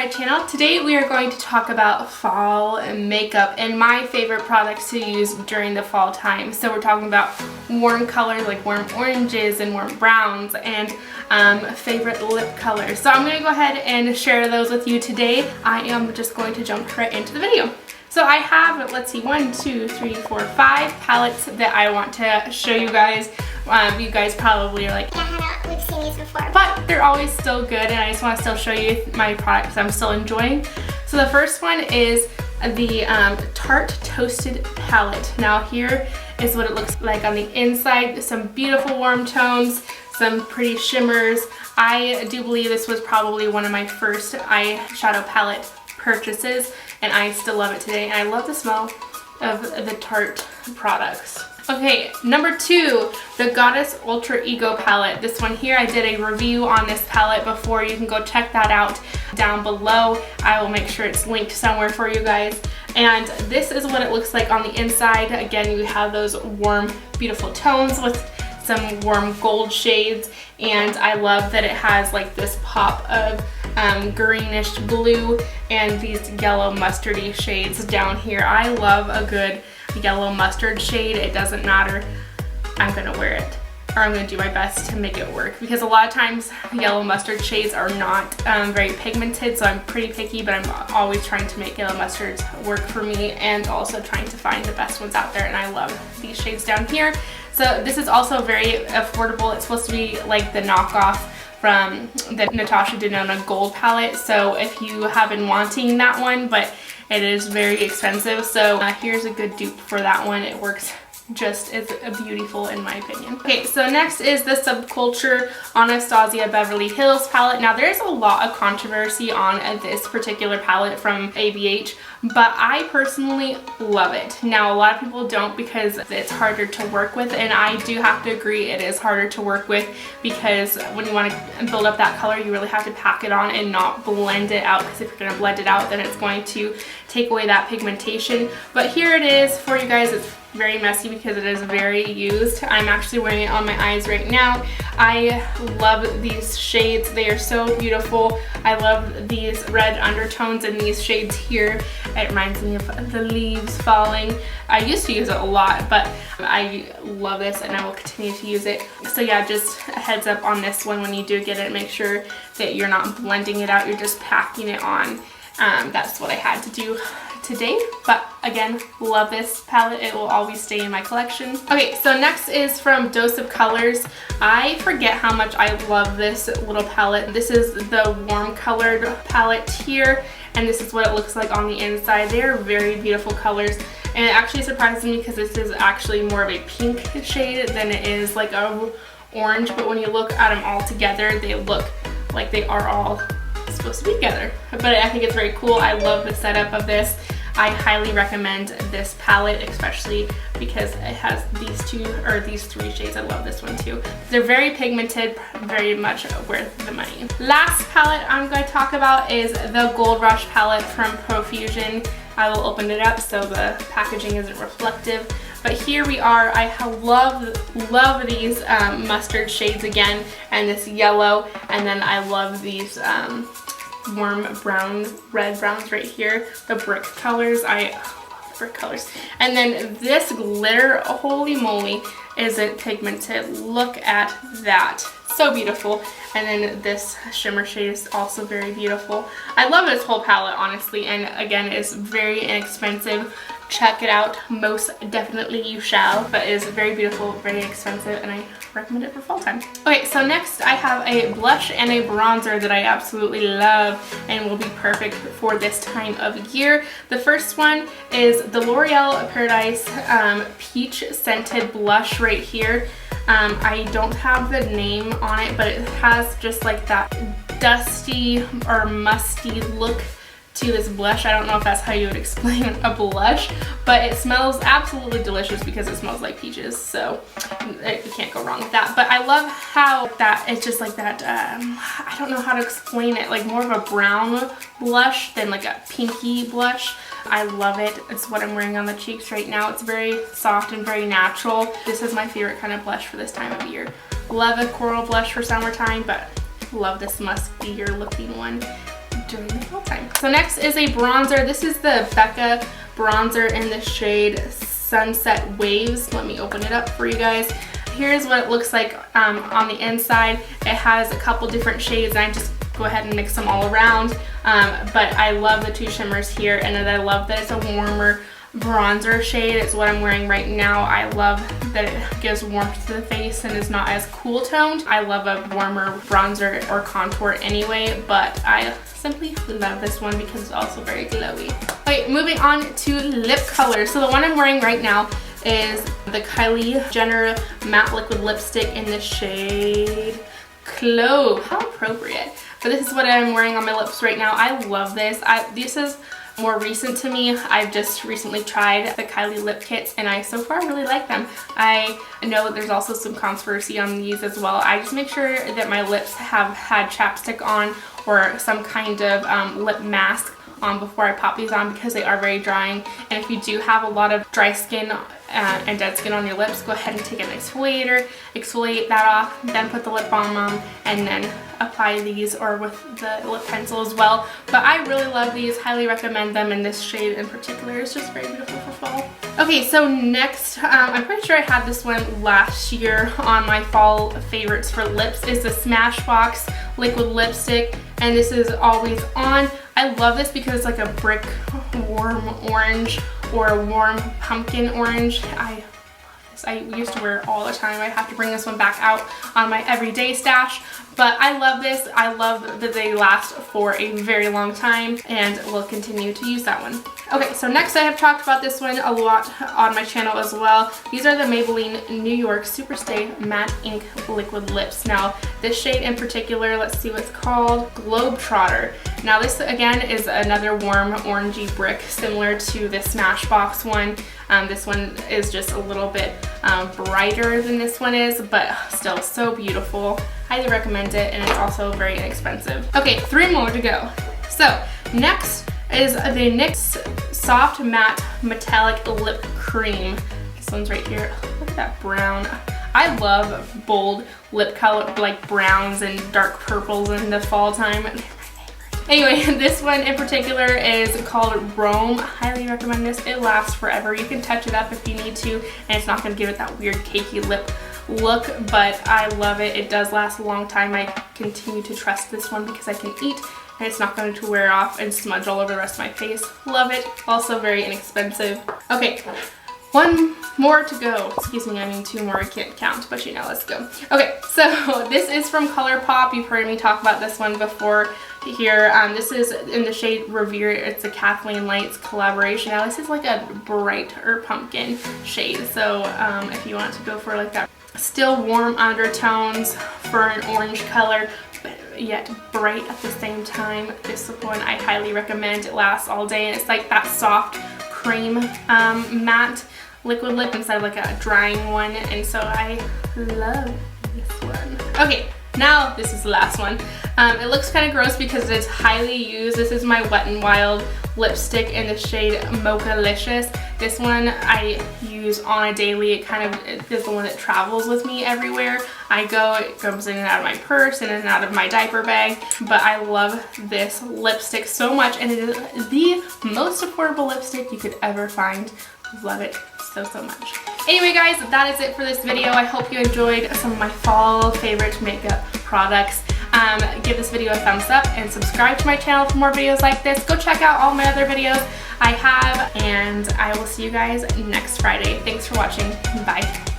my channel. Today we are going to talk about fall makeup and my favorite products to use during the fall time. So we're talking about warm colors like warm oranges and warm browns and favorite lip colors. So I'm going to go ahead and share those with you today. I am just going to jump right into the video. So I have, let's see, 5 palettes that I want to show you guys. You guys probably are like, yeah, we've seen these before, but they're always still good, and I just want to still show you my products I'm still enjoying. So the first one is the Tarte Toasted Palette. Now here is what it looks like on the inside. Some beautiful warm tones, some pretty shimmers. I do believe this was probably one of my first eyeshadow palette purchases, and I still love it today, and I love the smell of the Tarte products. Okay, number 2, the Goddess Ultra Ego palette. This one here, I did a review on this palette before. You can go check that out down below. I will make sure it's linked somewhere for you guys. And this is what it looks like on the inside. Again, you have those warm, beautiful tones with some warm gold shades, and I love that it has like this pop of greenish blue and these yellow mustardy shades down here. I love a good yellow mustard shade. It doesn't matter. I'm gonna wear it, or I'm gonna do my best to make it work, because a lot of times yellow mustard shades are not very pigmented, so I'm pretty picky, but I'm always trying to make yellow mustards work for me and also trying to find the best ones out there, and I love these shades down here. So this is also very affordable. It's supposed to be like the knockoff from the Natasha Denona Gold palette, so if you have been wanting that one, but it is very expensive, so here's a good dupe for that one. It works just as beautiful in my opinion. Okay, so next is the Subculture Anastasia Beverly Hills palette. Now there's a lot of controversy on this particular palette from ABH, but I personally love it. Now a lot of people don't, because it's harder to work with, and I do have to agree it is harder to work with, because when you want to build up that color you really have to pack it on and not blend it out, because if you're going to blend it out then it's going to take away that pigmentation. But here it is for you guys. It's very messy because it is very used. I'm actually wearing it on my eyes right now. I love these shades. They are so beautiful. I love these red undertones in these shades here. It reminds me of the leaves falling. I used to use it a lot, but I love this and I will continue to use it. So yeah, just a heads up on this one. When you do get it, make sure that you're not blending it out, you're just packing it on. That's what I had to do today, but again, love this palette. It will always stay in my collection. Okay, so next is from Dose of Colors. I forget how much I love this little palette. This is the warm colored palette here, and this is what it looks like on the inside. They are very beautiful colors, and it actually surprises me because this is actually more of a pink shade than it is like a orange, but when you look at them all together, they look like they are all supposed to be together. But I think it's very cool. I love the setup of this. I highly recommend this palette, especially because it has these 3 shades. I love this one too. They're very pigmented, very much worth the money. Last palette I'm going to talk about is the Gold Rush palette from Profusion. I will open it up so the packaging isn't reflective. But here we are. I love these mustard shades again, and this yellow, and then I love these warm red browns right here, the brick colors. I love the brick colors. And then this glitter, holy moly, is it pigmented. Look at that, so beautiful. And then this shimmer shade is also very beautiful. I love this whole palette, honestly, and again, it's very inexpensive. Check it out, most definitely you shall, but it is very beautiful, very expensive, and I recommend it for fall time. Okay, so next I have a blush and a bronzer that I absolutely love and will be perfect for this time of year. The first one is the L'Oreal Paradise Peach Scented Blush right here. I don't have the name on it, but it has just like that dusty or musty look to this blush. I don't know if that's how you would explain a blush, but it smells absolutely delicious because it smells like peaches, so you can't go wrong with that. But I love how that it's just like that, I don't know how to explain it, like more of a brown blush than like a pinky blush. I love it. It's what I'm wearing on the cheeks right now. It's very soft and very natural. This is my favorite kind of blush for this time of year. Love a coral blush for summertime, but love this muskier looking one. during the fall time. So next is a bronzer. This is the Becca bronzer in the shade Sunset Waves. Let me open it up for you guys. Here's what it looks like on the inside. It has a couple different shades, and I just go ahead and mix them all around. But I love the two shimmers here, and I love that it's a warmer bronzer shade. It's what I'm wearing right now. I love that it gives warmth to the face and is not as cool toned. I love a warmer bronzer or contour anyway, but I simply love this one because it's also very glowy. Okay, moving on to lip color. So the one I'm wearing right now is the Kylie Jenner Matte Liquid Lipstick in the shade Clove. How appropriate. But this is what I'm wearing on my lips right now. I love this. This is more recent to me. I've just recently tried the Kylie lip kits, and I so far really like them. I know there's also some controversy on these as well. I just make sure that my lips have had chapstick on or some kind of lip mask on before I pop these on, because they are very drying. And if you do have a lot of dry skin and dead skin on your lips, go ahead and take an exfoliator, exfoliate that off, then put the lip balm on, and then apply these, or with the lip pencil as well. But I really love these, highly recommend them, and this shade in particular is just very beautiful for fall. Okay, so next, I'm pretty sure I had this one last year on my fall favorites for lips, is the Smashbox liquid lipstick, and this is Always On. I love this because it's like a brick warm orange or a warm pumpkin orange. I used to wear it all the time. I have to bring this one back out on my everyday stash, but I love this. I love that they last for a very long time, and will continue to use that one. Okay, so next I have talked about this one a lot on my channel as well. These are the Maybelline New York SuperStay Matte Ink Liquid Lips. Now, this shade in particular, let's see what it's called, Trotter. Now this again is another warm orangey brick similar to the Smashbox one. This one is just a little bit brighter than this one is, but still so beautiful. Highly recommend it, and it's also very inexpensive. Okay, 3 more to go. So next is the NYX Soft Matte Metallic Lip Cream. This one's right here. Look at that brown. I love bold lip color, like browns and dark purples in the fall time. Anyway, this one in particular is called Rome. Highly recommend this. It lasts forever. You can touch it up if you need to, and it's not going to give it that weird cakey lip look, but I love it. It does last a long time. I continue to trust this one because I can eat, and it's not going to wear off and smudge all over the rest of my face. Love it. Also very inexpensive. Okay, 1 more to go. Excuse me, I mean 2 more. I can't count, but you know, let's go. Okay, so this is from ColourPop. You've heard me talk about this one before here. This is in the shade Revere. It's a Kathleen Lights collaboration. Now this is like a brighter pumpkin shade, so if you want to go for like that still warm undertones for an orange color, but yet bright at the same time, this one I highly recommend. It lasts all day, and it's like that soft cream matte liquid lip instead of like a drying one, and so I love this one. Okay, now this is the last one. It looks kind of gross because it's highly used. This is my Wet n Wild lipstick in the shade Mochalicious. This one I use on a daily. It kind of is the one that travels with me everywhere I go. It comes in and out of my purse, in and out of my diaper bag, but I love this lipstick so much, and it is the most affordable lipstick you could ever find. Love it so much. Anyway guys, that is it for this video. I hope you enjoyed some of my fall favorite makeup products. Give this video a thumbs up and subscribe to my channel for more videos like this. Go check out all my other videos I have, and I will see you guys next Friday. Thanks for watching. Bye.